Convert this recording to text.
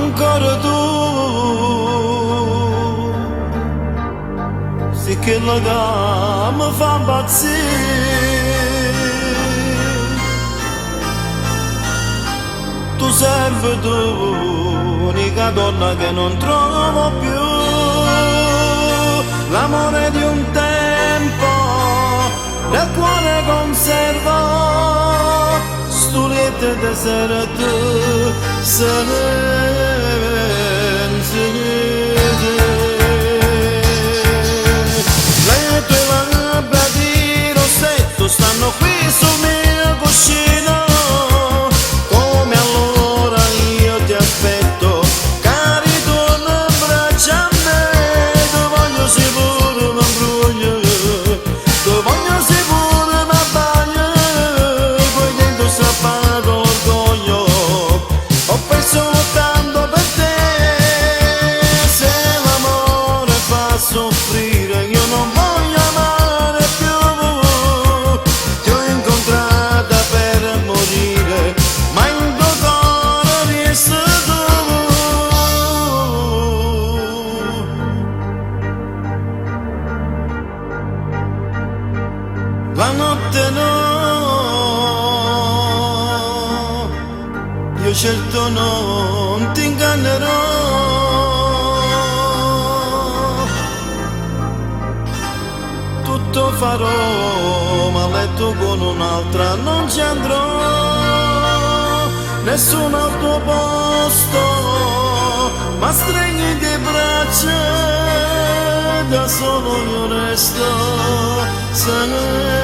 ancora tu, sì che la gamba fa impazzire. Tu serve tu, unica donna che non trovo più, l'amore di un tempo, nel cuore conservo, stulite di sera tu, le tue labbra di rossetto stanno qui sul mio cuscino, come allora io ti aspetto, cari torna in braccia a me, tu voglio sicuro mi imbroglio, tu voglio sicuro mi abbaglio, poi dentro strappato l'orgoglio, ho perso tanto per te, se l'amore fa soffrire io non voglio amare più, ti ho incontrata per morire, ma il tuo cuore resta tu. La notte no, io certo non ti ingannerò, tutto farò, ma a letto con un'altra non ci andrò, nessuno al tuo posto, ma stringi di braccia, da solo io resto, se ne